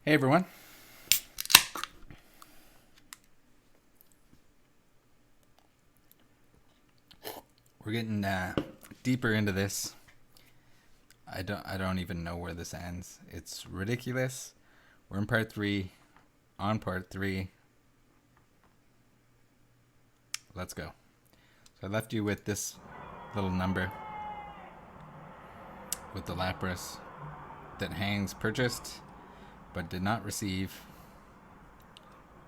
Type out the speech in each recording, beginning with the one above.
Hey everyone. We're getting deeper into this. I don't even know where this ends. It's ridiculous. We're in part 3, on part 3. Let's go. So I left you with this little number with the Lapras that Hangs purchased but did not receive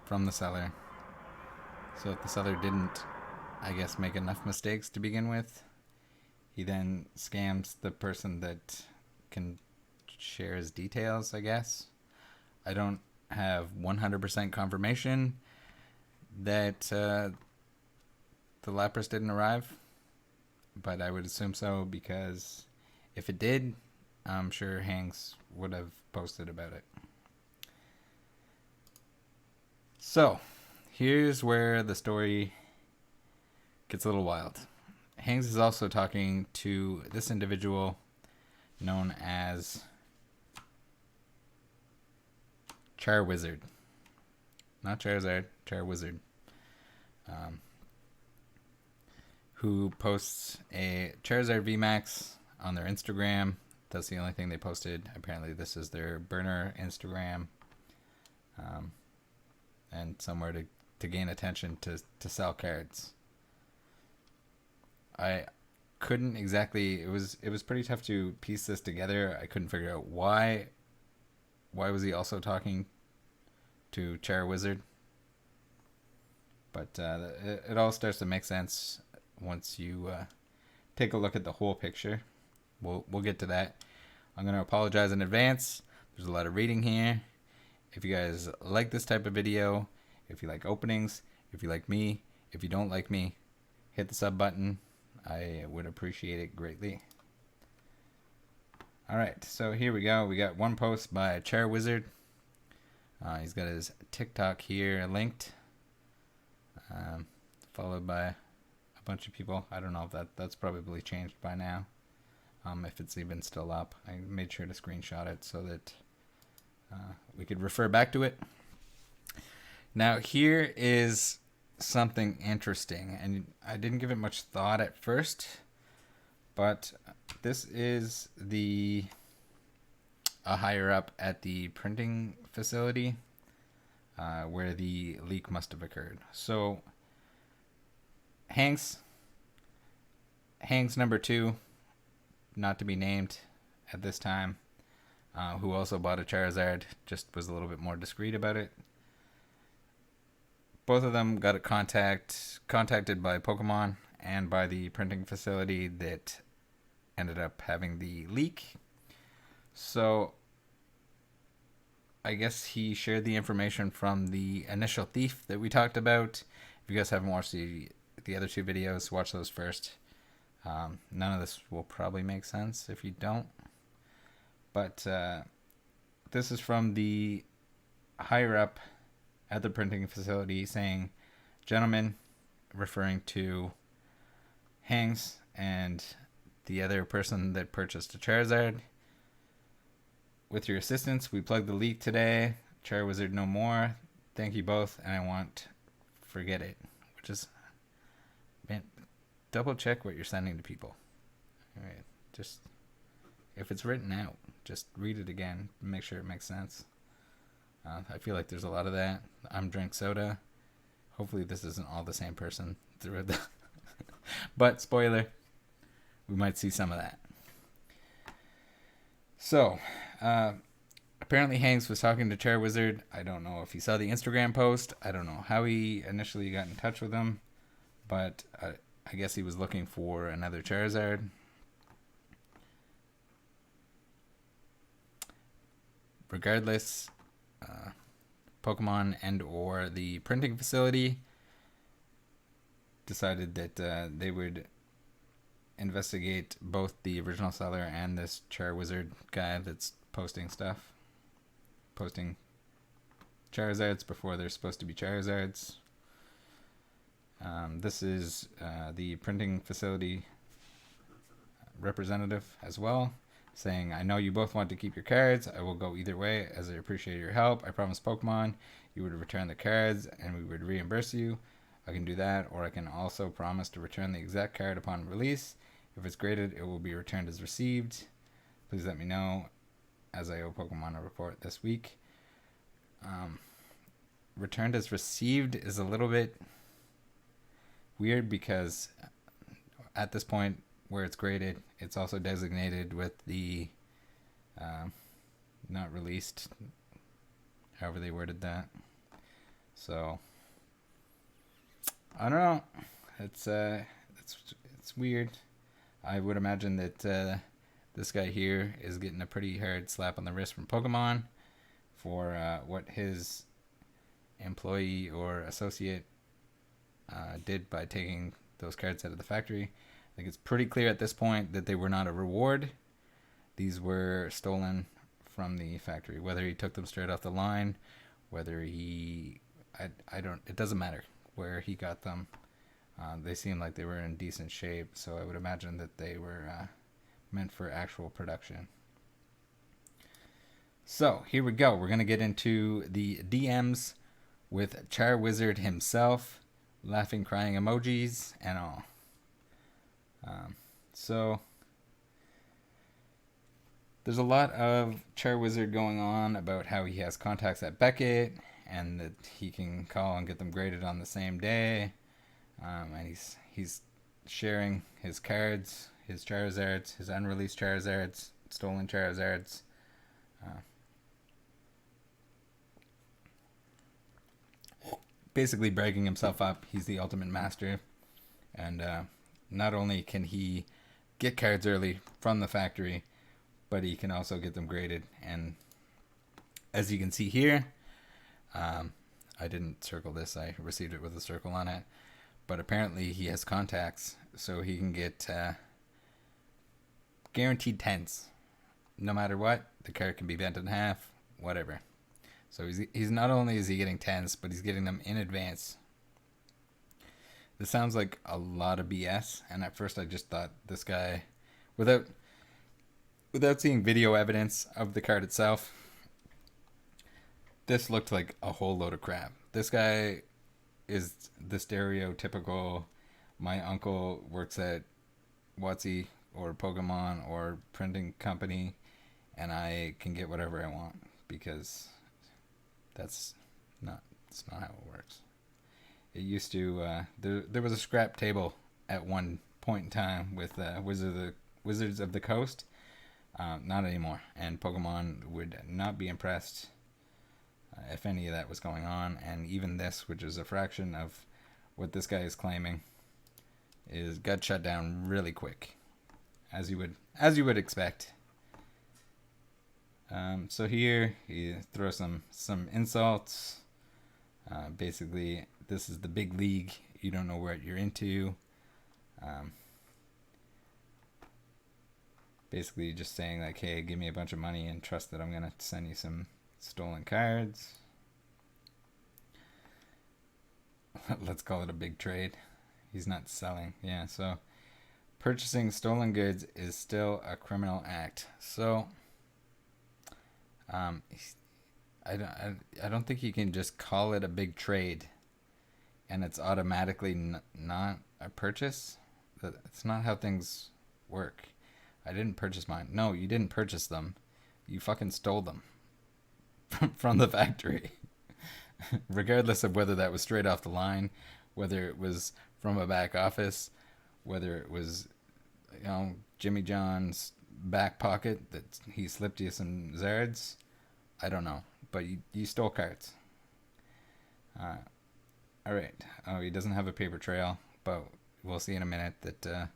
from the seller. So if the seller didn't, I guess, make enough mistakes to begin with, he then scams the person that can share his details, I guess. I don't have 100% confirmation that the Lapras didn't arrive, but I would assume so, because if it did, I'm sure Hanks would have posted about it. So, here's where the story gets a little wild. Hanks is also talking to this individual known as Charizard. Not Charizard, Charizard. Who posts a Charizard VMAX on their Instagram. That's the only thing they posted. Apparently this is their burner Instagram. And somewhere to gain attention to sell cards. I couldn't exactly, it was pretty tough to piece this together. I couldn't figure out why was he also talking to Charizard. But it all starts to make sense once you take a look at the whole picture. We'll get to that. I'm going to apologize in advance. There's a lot of reading here. If you guys like this type of video, if you like openings, if you like me, if you don't like me, hit the sub button. I would appreciate it greatly. Alright, so here we go. We got one post by Charizard. He's got his TikTok here linked. Followed by a bunch of people. I don't know if that's probably changed by now. If it's even still up. I made sure to screenshot it so that we could refer back to it. Now here is something interesting, and I didn't give it much thought at first, but this is a higher up at the printing facility where the leak must have occurred. So Hanks number 2, not to be named at this time, who also bought a Charizard, just was a little bit more discreet about it. Both of them got contacted by Pokemon and by the printing facility that ended up having the leak. So I guess he shared the information from the initial thief that we talked about. If you guys haven't watched the other 2 videos, watch those first. None of this will probably make sense if you don't. But this is from the higher up at the printing facility saying, "Gentlemen," referring to Hanks and the other person that purchased a Charizard, "with your assistance, we plugged the leak today. Charizard no more. Thank you both, and I want forget it." Which is, man, double check what you're sending to people. All right, just if it's written out, just read it again, make sure it makes sense. I feel like there's a lot of that. I'm drink soda. Hopefully this isn't all the same person through the but spoiler, we might see some of that. So apparently Hanks was talking to Charizard. I don't know if he saw the Instagram post. I don't know how he initially got in touch with him, but I guess he was looking for another Charizard. Regardless, Pokemon and or the printing facility decided that they would investigate both the original seller and this Charizard guy that's posting Charizards before they're supposed to be Charizards. This is the printing facility representative as well, saying, I know you both want to keep your cards. I will go either way, as I appreciate your help. I promise Pokemon you would return the cards and we would reimburse you. I can do that, or I can also promise to return the exact card upon release. If it's graded, it will be returned as received. Please let me know, as I owe Pokemon a report this week. Returned as received is a little bit weird because at this point where it's graded, it's also designated with the not released, however they worded that. So I don't know. It's weird. I would imagine that this guy here is getting a pretty hard slap on the wrist from Pokemon for what his employee or associate did by taking those cards out of the factory. I think it's pretty clear at this point that they were not a reward. These were stolen from the factory. Whether he took them straight off the line, whether he... I don't... It doesn't matter where he got them. They seemed like they were in decent shape, so I would imagine that they were meant for actual production. So, here we go. We're going to get into the DMs with Charizard himself, laughing, crying emojis, and all. So, there's a lot of Charizard going on about how he has contacts at Beckett, and that he can call and get them graded on the same day. And he's sharing his cards, his Charizards, his unreleased Charizards, stolen Charizards. Basically bragging himself up. He's the ultimate master. And not only can he get cards early from the factory, but he can also get them graded. And as you can see here, I didn't circle this. I received it with a circle on it. But apparently he has contacts, so he can get guaranteed 10s. No matter what, the card can be bent in half, whatever. So he's not only is he getting 10s, but he's getting them in advance. This sounds like a lot of BS, and at first I just thought this guy, without seeing video evidence of the card itself, this looked like a whole load of crap. This guy is the stereotypical, my uncle works at WotC or Pokemon or printing company, and I can get whatever I want, because it's not how it works. It used to, there was a scrap table at one point in time with Wizards of the Coast. Not anymore, and Pokemon would not be impressed if any of that was going on. And even this, which is a fraction of what this guy is claiming, got shut down really quick, as you would expect. So here he throws some insults. Basically, this is the big league. You don't know what you're into. Basically, just saying like, hey, give me a bunch of money and trust that I'm gonna send you some stolen cards. Let's call it a big trade. He's not selling. Yeah, so purchasing stolen goods is still a criminal act. So I don't think you can just call it a big trade and it's automatically not a purchase. That's not how things work. I didn't purchase mine. No, you didn't purchase them. You fucking stole them from the factory. Regardless of whether that was straight off the line, whether it was from a back office, whether it was, Jimmy John's back pocket that he slipped you some Zards, I don't know. But you stole cards. Alright. Oh, he doesn't have a paper trail, but we'll see in a minute that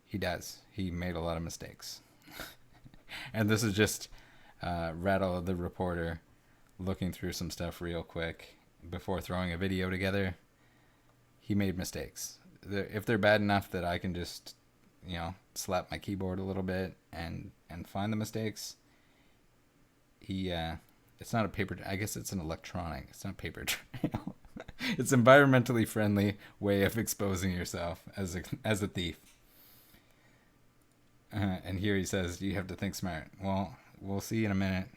he does. He made a lot of mistakes. And this is just Rattle the reporter looking through some stuff real quick before throwing a video together. He made mistakes. If they're bad enough that I can just, slap my keyboard a little bit and find the mistakes, it's not a paper, I guess it's an electronic, it's not paper trail. It's environmentally friendly way of exposing yourself as a thief. And here he says, you have to think smart. Well, we'll see in a minute.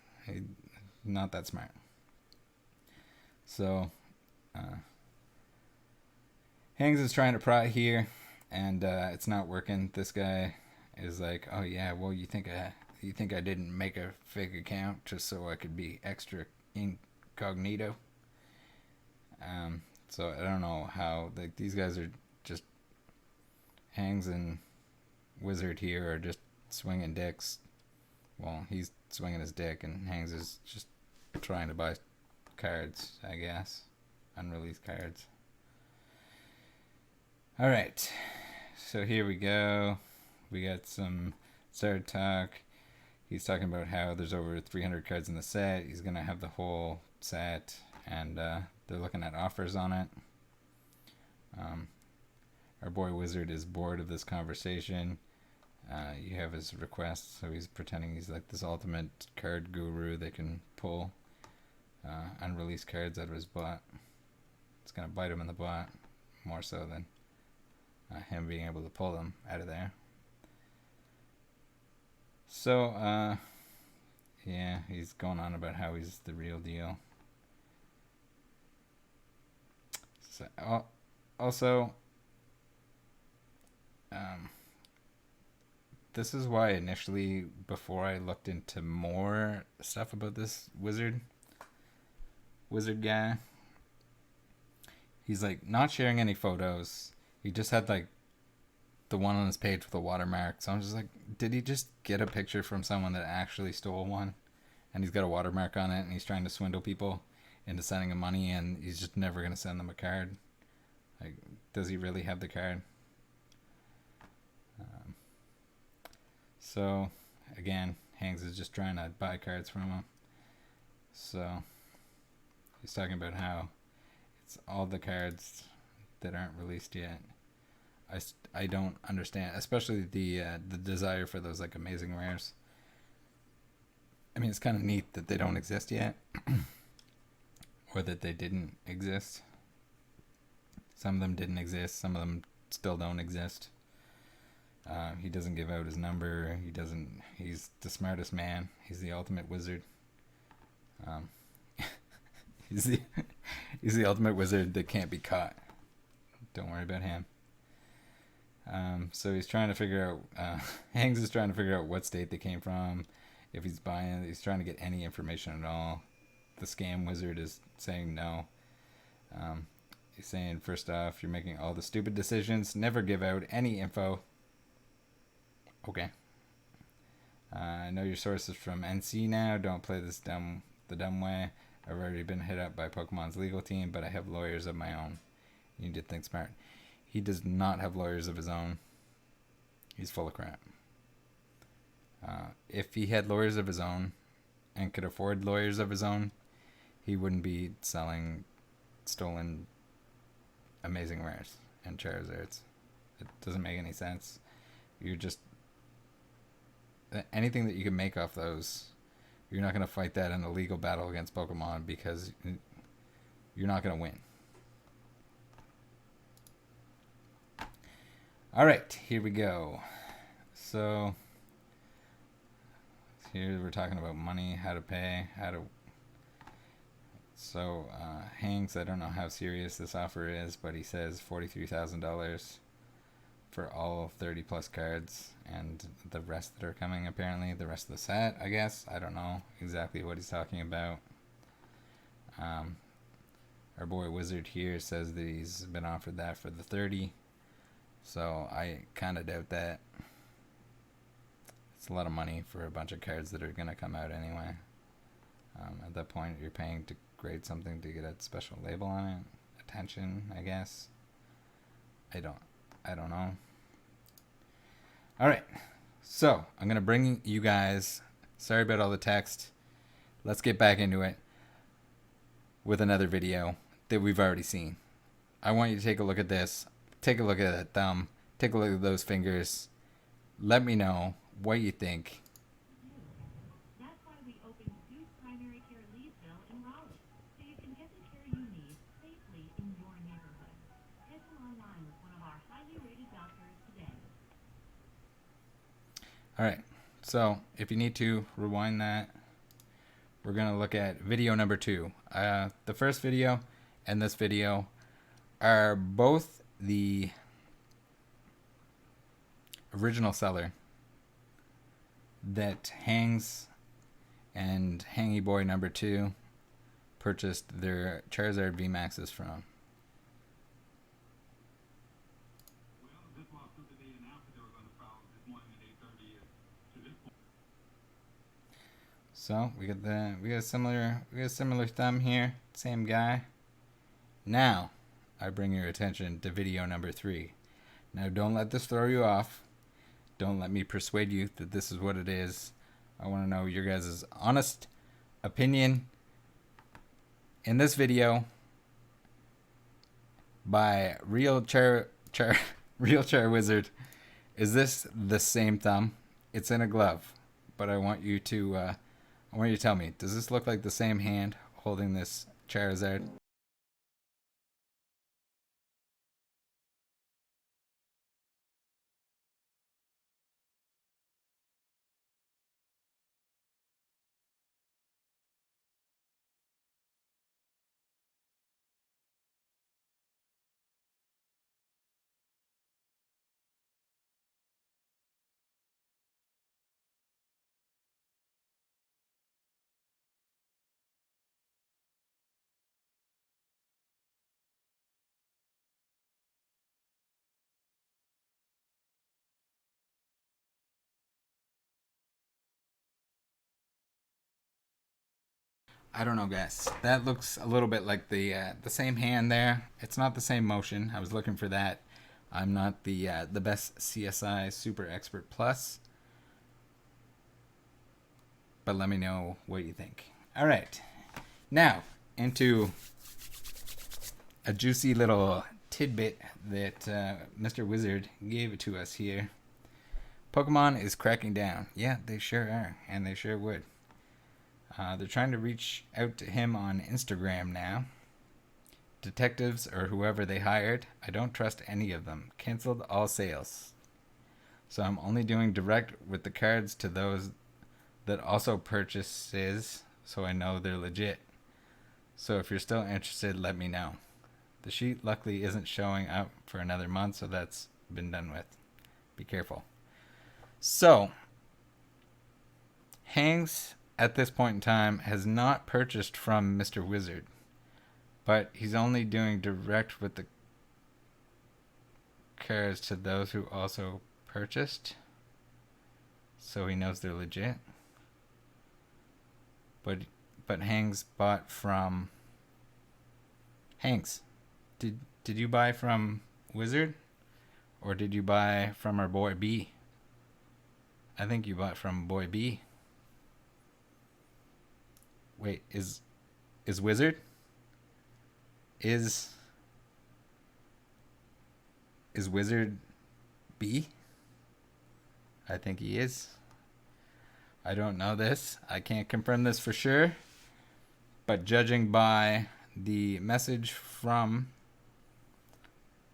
Not that smart. So, Hangs is trying to pry here, and it's not working. This guy is like, oh yeah, well, you think I didn't make a fake account just so I could be extra incognito? So I don't know how, like, these guys are just, Hangs and Wizard here are just swinging dicks. Well, he's swinging his dick, and Hangs is just trying to buy cards, I guess. Unreleased cards. Alright. So here we go. We got some Zard talk. He's talking about how there's over 300 cards in the set. He's going to have the whole set, and they're looking at offers on it. Our boy Wizard is bored of this conversation. You have his request, so he's pretending he's like this ultimate card guru that can pull unreleased cards out of his butt. It's going to bite him in the butt, more so than him being able to pull them out of there. So, yeah, he's going on about how he's the real deal. So, also, this is why initially, before I looked into more stuff about this wizard guy, he's like not sharing any photos. He just had like the one on his page with a watermark. So I'm just like, did he just get a picture from someone that actually stole one? And he's got a watermark on it, and he's trying to swindle people into sending him money, and he's just never going to send them a card. Like, does he really have the card? So, again, Hangs is just trying to buy cards from him. So, he's talking about how it's all the cards that aren't released yet. I don't understand, especially the desire for those like amazing rares. I mean, it's kind of neat that they don't exist yet, or that they didn't exist. Some of them didn't exist. Some of them still don't exist. He doesn't give out his number. He's the smartest man. He's the ultimate wizard. He's the ultimate wizard that can't be caught. Don't worry about him. So he's trying to figure out, Hangs is trying to figure out what state they came from, if he's buying, he's trying to get any information at all. The scam wizard is saying no. He's saying, first off, you're making all the stupid decisions, never give out any info. Okay. I know your source is from NC now, don't play this the dumb way. I've already been hit up by Pokemon's legal team, but I have lawyers of my own. You need to think smart. He does not have lawyers of his own. He's full of crap. If he had lawyers of his own and could afford lawyers of his own, he wouldn't be selling stolen amazing rares and Charizards. It doesn't make any sense. You're just... anything that you can make off those, you're not going to fight that in a legal battle against Pokemon because you're not going to win. Alright, here we go. So, here we're talking about money, how to pay, So, Hanks, I don't know how serious this offer is, but he says $43,000 for all 30 plus cards and the rest that are coming, apparently. The rest of the set, I guess. I don't know exactly what he's talking about. Our boy Wizard here says that he's been offered that for the 30. So I kind of doubt that. It's a lot of money for a bunch of cards that are going to come out anyway. At that point, you're paying to grade something to get a special label on it. Attention, I guess. I don't know. Alright, so I'm going to bring you guys, sorry about all the text, let's get back into it with another video that we've already seen. I want you to take a look at this. Take a look at that thumb. Take a look at those fingers. Let me know what you think. That's why we opened Zeus Primary Care Leesville in Raleigh, so you can get the care you need safely in your neighborhood. Schedule online with one of our highly rated doctors today. All right. So if you need to rewind that, we're going to look at video number 2. The first video and this video are both the original seller that Hangs and Hangy Boy number 2 purchased their Charizard VMAXs from. So we got a similar thumb here, same guy. Now I bring your attention to video number 3. Now don't let this throw you off. Don't let me persuade you that this is what it is. I want to know your guys' honest opinion. In this video by Real Char Wizard, is this the same thumb? It's in a glove, but I want you to tell me, does this look like the same hand holding this Charizard? I don't know, guys. That looks a little bit like the same hand there. It's not the same motion. I was looking for that. I'm not the best CSI Super Expert Plus, but let me know what you think. All right, now into a juicy little tidbit that Mr. Wizard gave it to us here. Pokemon is cracking down. Yeah, they sure are, and they sure would. They're trying to reach out to him on Instagram now. Detectives or whoever they hired, I don't trust any of them. Canceled all sales. So I'm only doing direct with the cards to those that also purchases, so I know they're legit. So if you're still interested, let me know. The sheet luckily isn't showing up for another month, so that's been done with. Be careful. So, Hangs at this point in time has not purchased from Mr. Wizard, but he's only doing direct with the cards to those who also purchased, so he knows they're legit. But Hangs bought from Hangs. Did you buy from Wizard, or did you buy from our boy B? I think you bought from boy B. Wait, is Wizard? Is Wizard B? I think he is. I don't know this. I can't confirm this for sure. But judging by the message from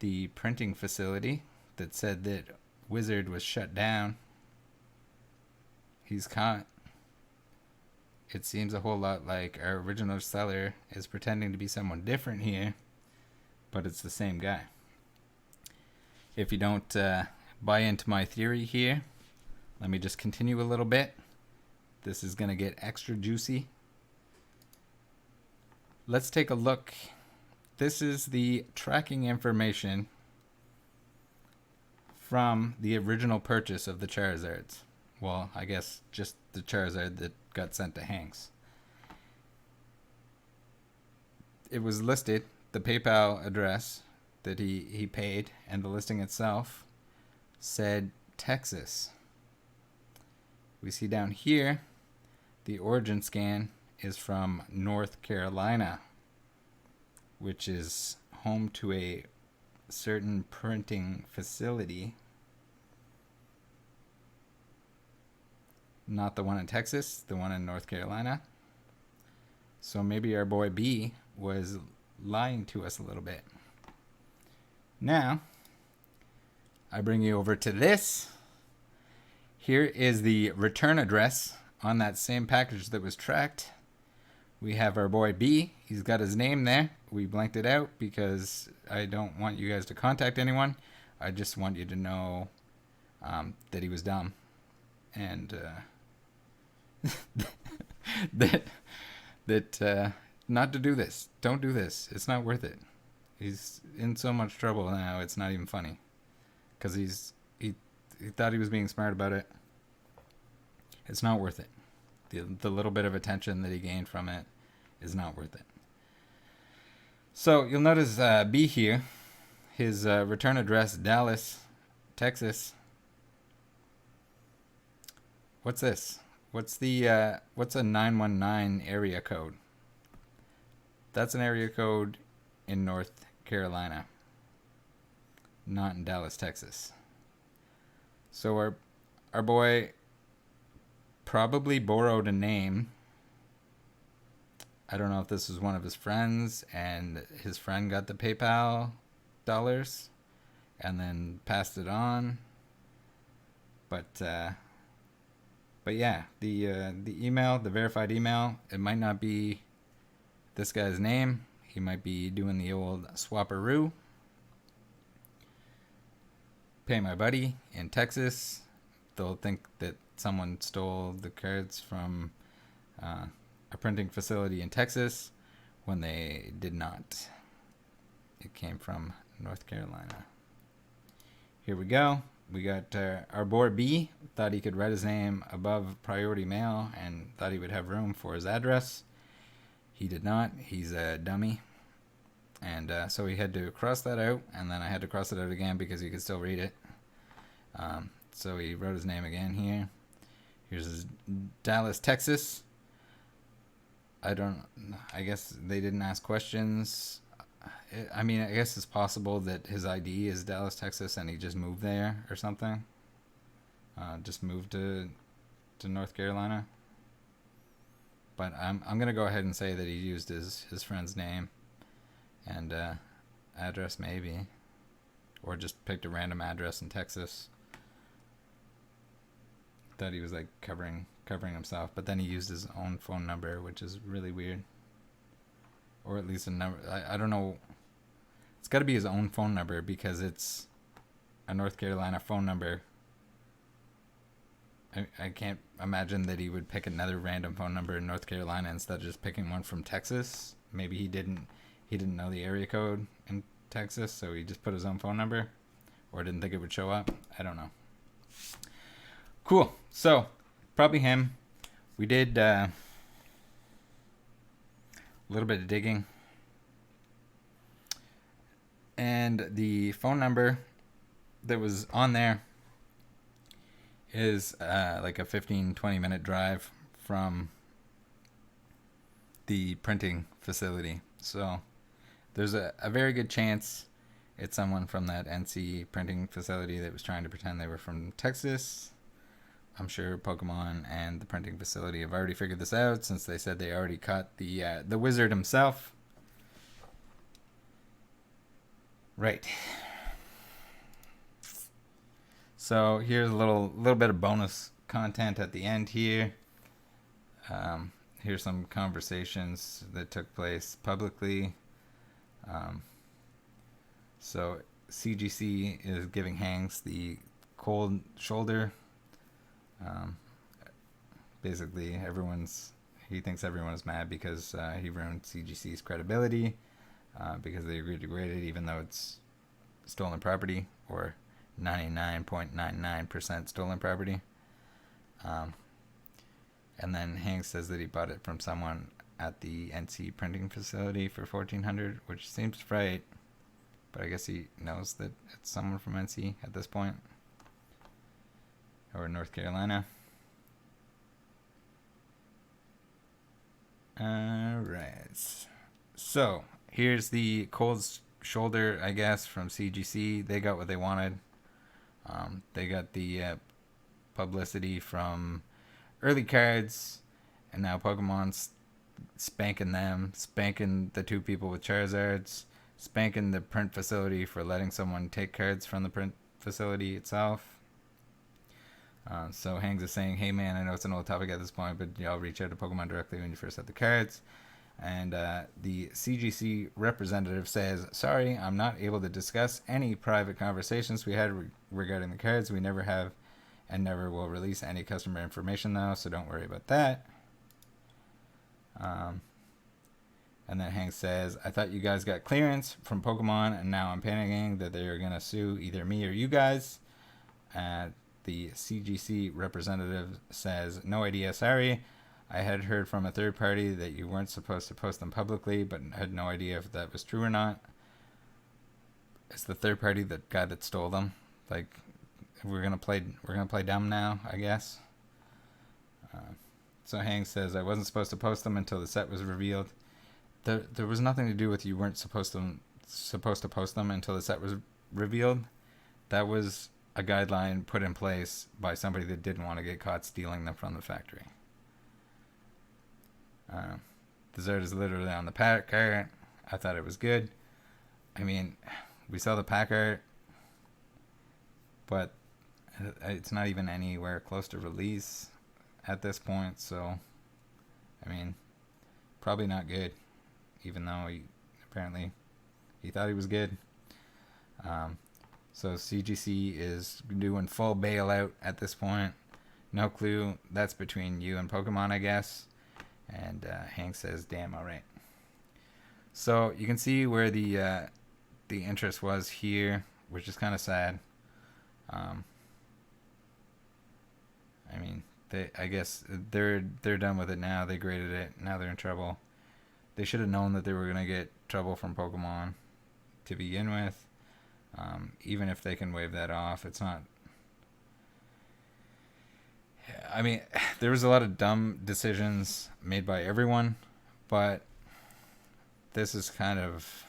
the printing facility that said that Wizard was shut down, he's caught. It seems a whole lot like our original seller is pretending to be someone different here, but it's the same guy. If you don't buy into my theory here, let me just continue a little bit. This is going to get extra juicy. Let's take a look. This is the tracking information from the original purchase of the Charizards. Well, I guess just the Charizard that got sent to Hanks. It was listed, the PayPal address that he paid, and the listing itself said Texas. We see down here, the origin scan is from North Carolina, which is home to a certain printing facility. Not the one in Texas, the one in North Carolina. So maybe our boy B was lying to us a little bit. Now, I bring you over to this. Here is the return address on that same package that was tracked. We have our boy B. He's got his name there. We blanked it out because I don't want you guys to contact anyone. I just want you to know that he was dumb. And that not to do this. Don't do this. It's not worth it. He's in so much trouble now, it's not even funny. Because he thought he was being smart about it. It's not worth it. The little bit of attention that he gained from it is not worth it. So you'll notice B here, his return address, Dallas, Texas. What's this? What's a 919 area code? That's an area code in North Carolina, not in Dallas, Texas. So our boy probably borrowed a name. I don't know if this was one of his friends and his friend got the PayPal dollars and then passed it on. But yeah, the email, the verified email, it might not be this guy's name. He might be doing the old swapperoo. Pay my buddy in Texas. They'll think that someone stole the cards from a printing facility in Texas when they did not. It came from North Carolina. Here we go. We got our boy B. Thought he could write his name above priority mail and thought he would have room for his address. He did not. He's a dummy. And so he had to cross that out, and then I had to cross it out again because you could still read it. So he wrote his name again here. Here's his Dallas, Texas. I guess they didn't ask questions. I mean, I guess it's possible that his ID is Dallas, Texas, and he just moved there or something. Just moved to North Carolina. But I'm gonna go ahead and say that he used his friend's name and address maybe, or just picked a random address in Texas. Thought he was like covering himself, but then he used his own phone number, which is really weird. Or at least a number. I don't know. It's got to be his own phone number because it's a North Carolina phone number. I can't imagine that he would pick another random phone number in North Carolina instead of just picking one from Texas. Maybe he didn't know the area code in Texas, so he just put his own phone number, or didn't think it would show up. I don't know. Cool. So probably him. We did a little bit of digging, and the phone number that was on there is like a 15-20 minute drive from the printing facility. So there's a very good chance it's someone from that NC printing facility that was trying to pretend they were from Texas. I'm sure Pokemon and the printing facility have already figured this out since they said they already caught the wizard himself. Right. So here's a little bit of bonus content at the end here. Here's some conversations that took place publicly. So CGC is giving Hanks the cold shoulder. Basically, he thinks everyone is mad because he ruined CGC's credibility because they agreed to grade it even though it's stolen property, or 99.99% stolen property. And then Hank says that he bought it from someone at the NC printing facility for $1,400, which seems right, but I guess he knows that it's someone from NC at this point, or North Carolina. Alright, so here's the cold shoulder, I guess, from CGC. They got what they wanted. They got the publicity from early cards, and now Pokemon's spanking them, spanking the two people with Charizards, spanking the print facility for letting someone take cards from the print facility itself. So Hangs is saying, hey man, I know it's an old topic at this point, but y'all reach out to Pokemon directly when you first have the cards. And the CGC representative says, sorry, I'm not able to discuss any private conversations we had regarding the cards. We never have and never will release any customer information though, so don't worry about that. And then Hank says, I thought you guys got clearance from Pokemon, and now I'm panicking that they're going to sue either me or you guys. The CGC representative says, no idea, sorry. I had heard from a third party that you weren't supposed to post them publicly, but had no idea if that was true or not. Is the third party the guy that stole them? Like, we're gonna play dumb now, I guess. So Hank says, I wasn't supposed to post them until the set was revealed. There was nothing to do with you weren't supposed to post them until the set was revealed. That was a guideline put in place by somebody that didn't want to get caught stealing them from the factory. Dessert is literally on the pack art. I thought it was good. I mean, we saw the pack art, but it's not even anywhere close to release at this point, so I mean, probably not good, even though apparently he thought he was good. So CGC is doing full bailout at this point. No clue. That's between you and Pokemon, I guess. And Hank says, damn, all right. So you can see where the interest was here, which is kind of sad. I mean, I guess they're done with it now. They graded it. Now they're in trouble. They should have known that they were going to get trouble from Pokemon to begin with. Even if they can waive that off, it's not... I mean, there was a lot of dumb decisions made by everyone, but this is kind of...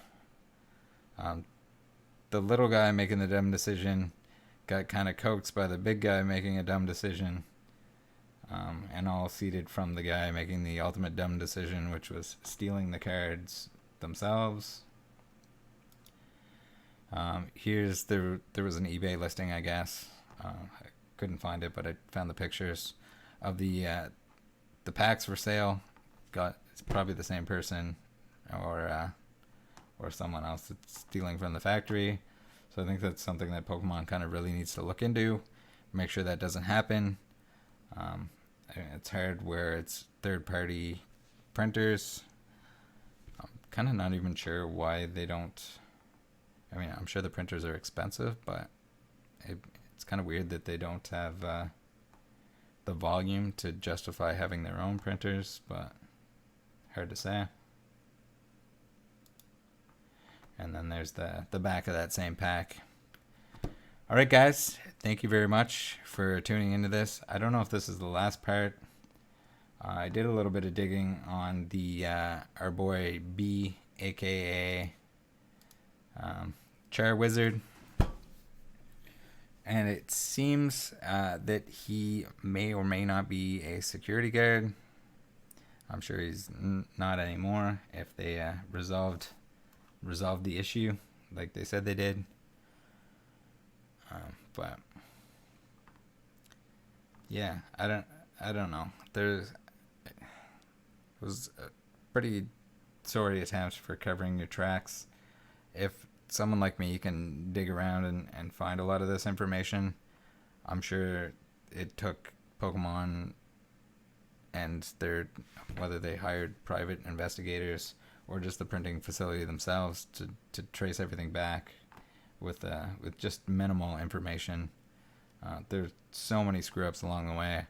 the little guy making the dumb decision got kind of coaxed by the big guy making a dumb decision, and all seeded from the guy making the ultimate dumb decision, which was stealing the cards themselves. There was an eBay listing, I guess. I couldn't find it, but I found the pictures of the packs for sale. It's probably the same person or someone else that's stealing from the factory. So I think that's something that Pokemon kind of really needs to look into. Make sure that doesn't happen. It's hard where it's third-party printers. I'm kind of not even sure why they don't... I mean, I'm sure the printers are expensive, but it's kind of weird that they don't have the volume to justify having their own printers, but hard to say. And then there's the back of that same pack. All right, guys. Thank you very much for tuning into this. I don't know if this is the last part. I did a little bit of digging on the our boy B, a.k.a. Char Wizard. And it seems that he may or may not be a security guard. I'm sure he's not anymore if they resolved the issue like they said they did. But yeah, I don't know. It was a pretty sorry attempt for covering your tracks. If someone like me can dig around and find a lot of this information, I'm sure it took Pokemon and whether they hired private investigators or just the printing facility themselves to trace everything back with just minimal information. There's so many screw-ups along the way.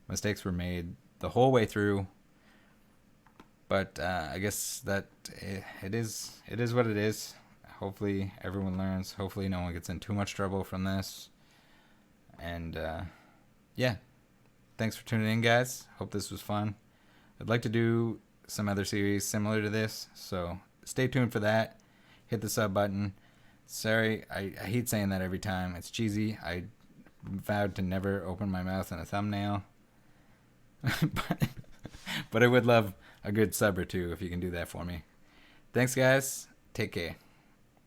Mistakes were made the whole way through, but I guess that it is what it is. Hopefully everyone learns. Hopefully no one gets in too much trouble from this. And yeah, thanks for tuning in, guys. Hope this was fun. I'd like to do some other series similar to this, so stay tuned for that. Hit the sub button. Sorry, I hate saying that every time. It's cheesy. I vowed to never open my mouth in a thumbnail. But I would love a good sub or two if you can do that for me. Thanks, guys. Take care.